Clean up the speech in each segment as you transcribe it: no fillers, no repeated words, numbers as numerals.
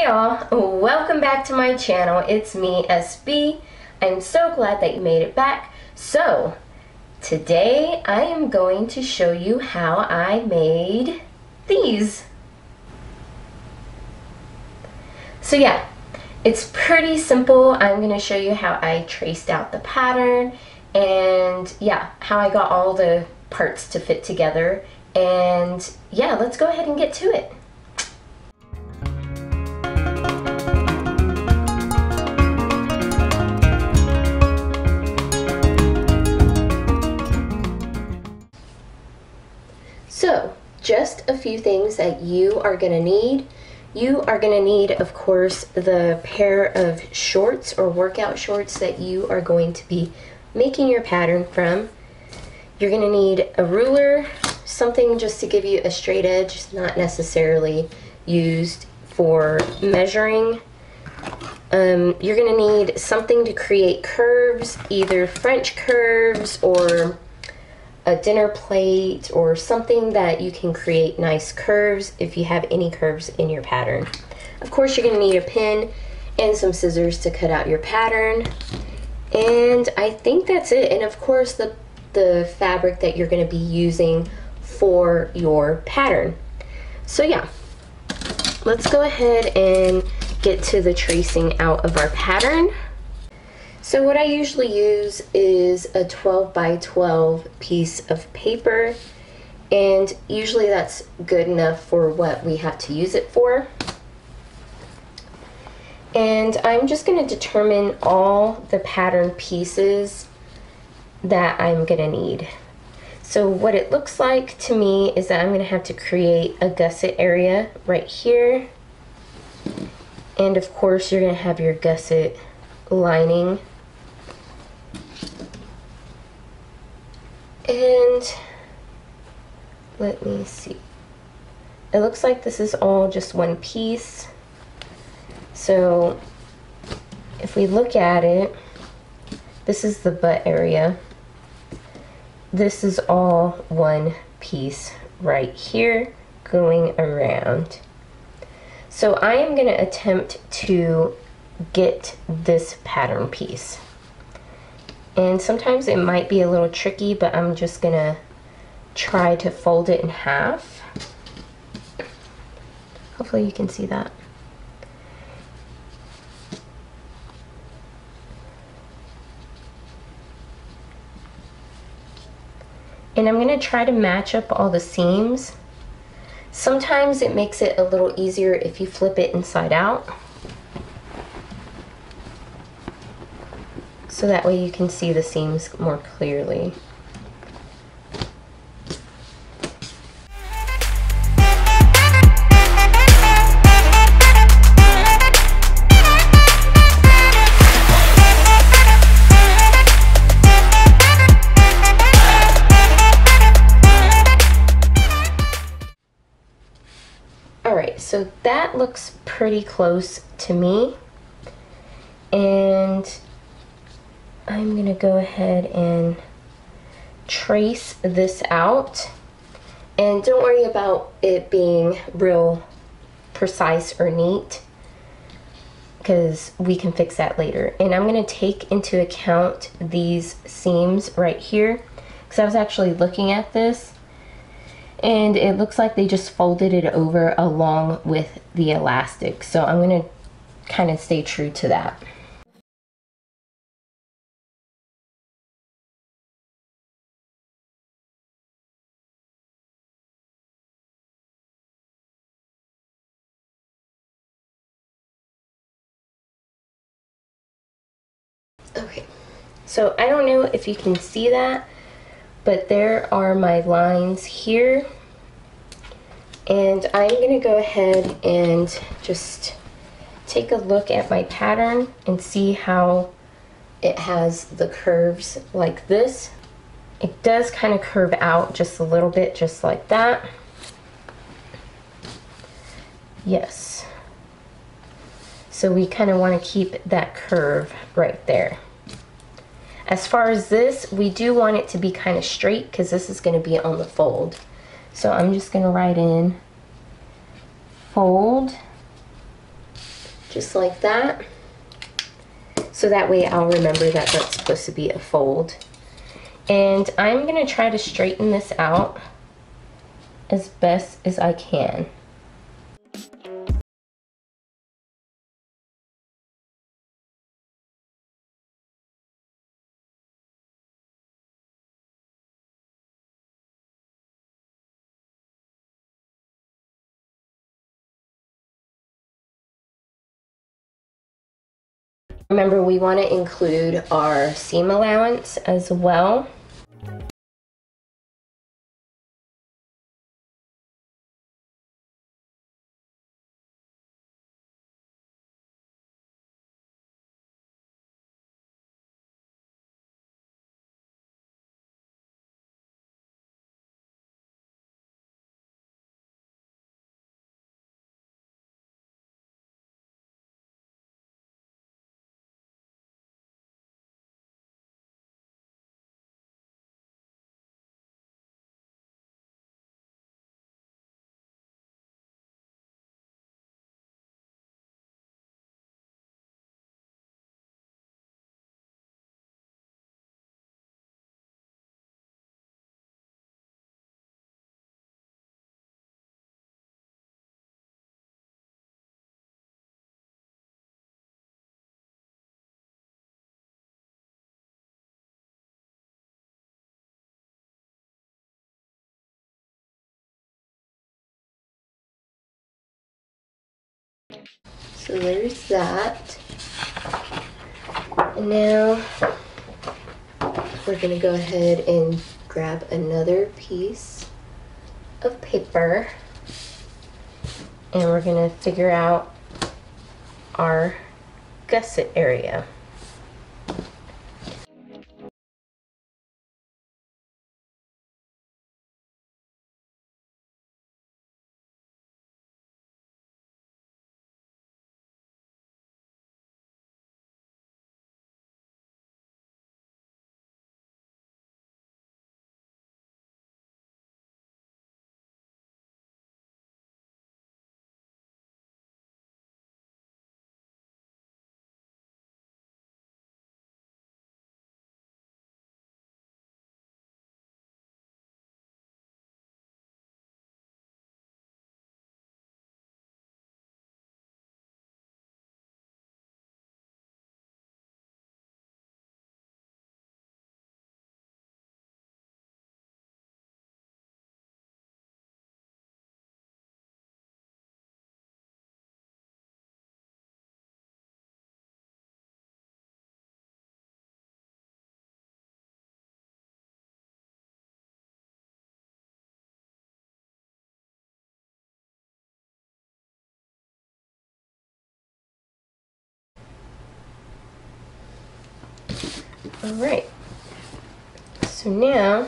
y'all, welcome back to my channel. It's me, SB. I'm so glad that you made it back. So today I am going to show you how I made these. So yeah, it's pretty simple. I'm going to show you how I traced out the pattern and yeah, how I got all the parts to fit together. And yeah, let's go ahead and get to it. So, just a few things that you are going to need. You are going to need, of course, the pair of shorts or workout shorts that you are going to be making your pattern from. You're going to need a ruler, something just to give you a straight edge, not necessarily used for measuring. You're going to need something to create curves, either French curves or a dinner plate or something that you can create nice curves if you have any curves in your pattern. Of course, you're going to need a pen and some scissors to cut out your pattern. And I think that's it. And of course, the fabric that you're going to be using for your pattern. So yeah, let's go ahead and get to the tracing out of our pattern. So what I usually use is a 12 by 12 piece of paper, and usually that's good enough for what we have to use it for. And I'm just going to determine all the pattern pieces that I'm going to need. So what it looks like to me is that I'm going to have to create a gusset area right here. And of course you're going to have your gusset lining. And let me see. It looks like this is all just one piece. So if we look at it, this is the butt area. This is all one piece right here going around. So I am going to attempt to get this pattern piece. And sometimes it might be a little tricky, but I'm just gonna try to fold it in half. Hopefully you can see that. And I'm gonna try to match up all the seams. Sometimes it makes it a little easier if you flip it inside out, so that way you can see the seams more clearly. Alright, so that looks pretty close to me, and I'm going to go ahead and trace this out. And don't worry about it being real precise or neat, because we can fix that later. And I'm going to take into account these seams right here, because I was actually looking at this and it looks like they just folded it over along with the elastic. So I'm going to kind of stay true to that. Okay, so I don't know if you can see that, but there are my lines here. And I'm going to go ahead and just take a look at my pattern and see how it has the curves like this. It does kind of curve out just a little bit, just like that. Yes. So we kind of want to keep that curve right there. As far as this, we do want it to be kind of straight because this is going to be on the fold. So I'm just going to write in fold just like that. So that way I'll remember that that's supposed to be a fold. And I'm gonna try to straighten this out as best as I can. Remember, we want to include our seam allowance as well. So there's that. And now we're going to go ahead and grab another piece of paper, and we're going to figure out our gusset area. All right, so now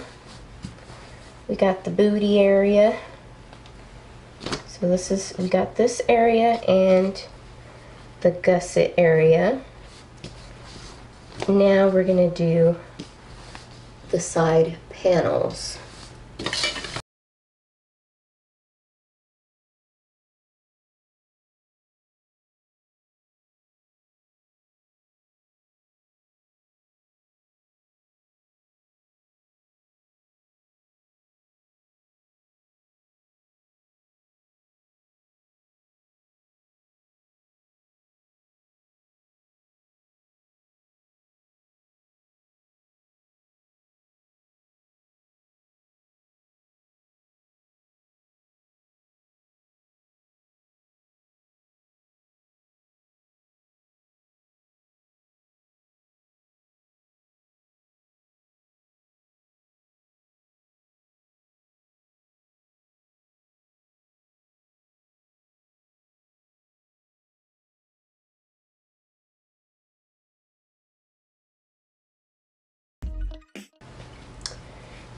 we got the booty area. So we got this area and the gusset area. Now we're gonna do the side panels.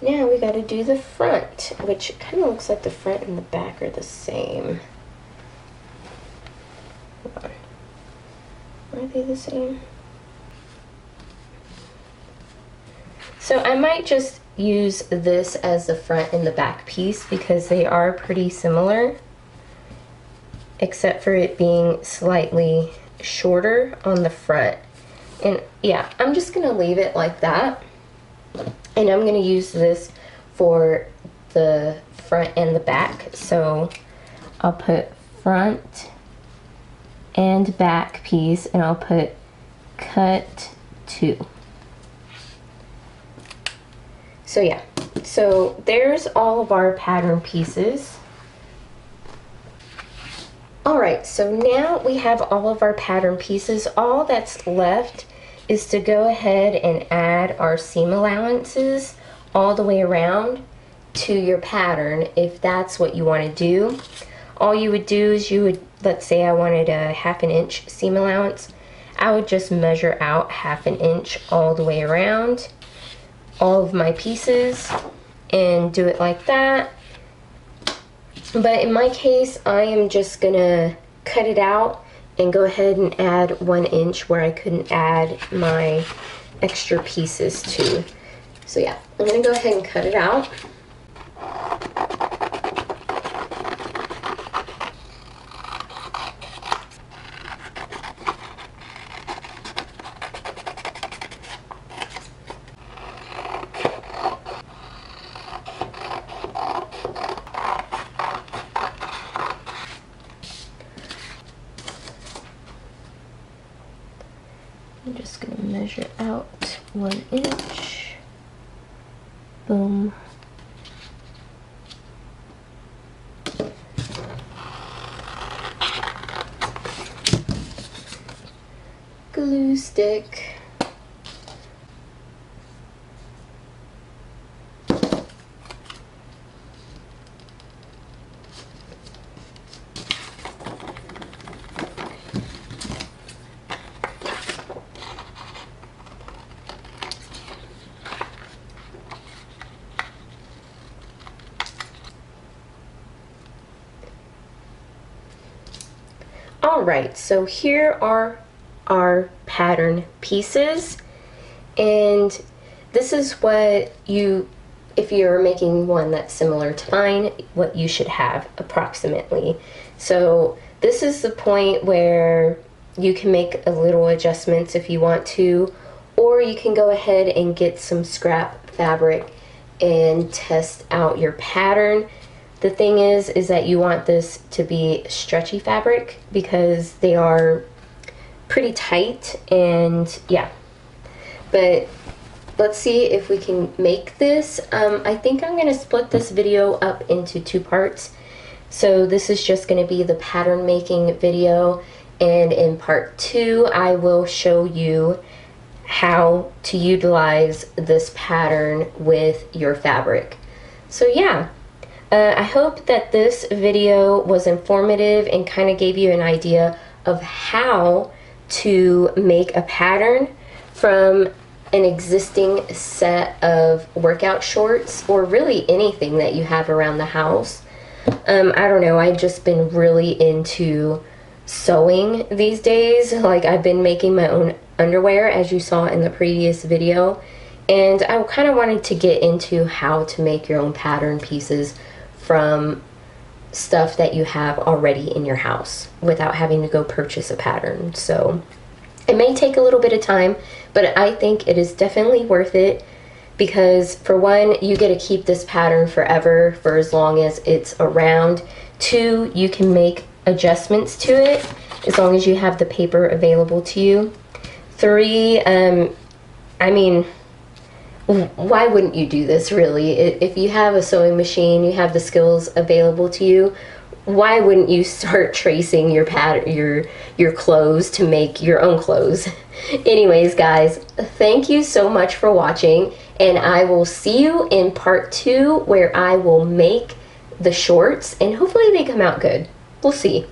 Now we got to do the front, which kind of looks like the front and the back are the same. Hold on. Are they the same? So I might just use this as the front and the back piece because they are pretty similar. except for it being slightly shorter on the front. And yeah, I'm just gonna leave it like that. And I'm gonna use this for the front and the back. So I'll put front and back piece, and I'll put cut 2. So yeah, so there's all of our pattern pieces. Alright, so now we have all of our pattern pieces. All that's left is to go ahead and add our seam allowances all the way around to your pattern if that's what you want to do. All you would do is you would, let's say I wanted a 1/2 inch seam allowance, I would just measure out 1/2 inch all the way around all of my pieces and do it like that. But in my case, I am just gonna cut it out and go ahead and add 1 inch where I couldn't add my extra pieces to. So yeah, I'm gonna go ahead and cut it out. I'm just going to measure out 1 inch. Boom. Glue stick. Alright, so here are our pattern pieces, and this is what you, if you're making one that's similar to mine, what you should have approximately. So this is the point where you can make a little adjustments if you want to, or you can go ahead and get some scrap fabric and test out your pattern. The thing is that you want this to be stretchy fabric because they are pretty tight, and yeah. But let's see if we can make this. I think I'm gonna split this video up into 2 parts. So this is just gonna be the pattern making video, and in part 2 I will show you how to utilize this pattern with your fabric. So yeah. I hope that this video was informative and kind of gave you an idea of how to make a pattern from an existing set of workout shorts, or really anything that you have around the house. I don't know, I've just been really into sewing these days. Like, I've been making my own underwear, as you saw in the previous video, and I kind of wanted to get into how to make your own pattern pieces from stuff that you have already in your house without having to go purchase a pattern. So it may take a little bit of time, but I think it is definitely worth it because, for one, you get to keep this pattern forever, for as long as it's around. 2, you can make adjustments to it as long as you have the paper available to you. 3, I mean, why wouldn't you do this, really? If you have a sewing machine, you have the skills available to you, why wouldn't you start tracing your pattern, your clothes to make your own clothes? Anyways, guys, thank you so much for watching, and I will see you in part 2 where I will make the shorts, and hopefully they come out good. We'll see.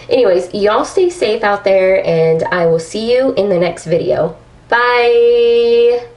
Anyways, y'all stay safe out there, and I will see you in the next video. Bye!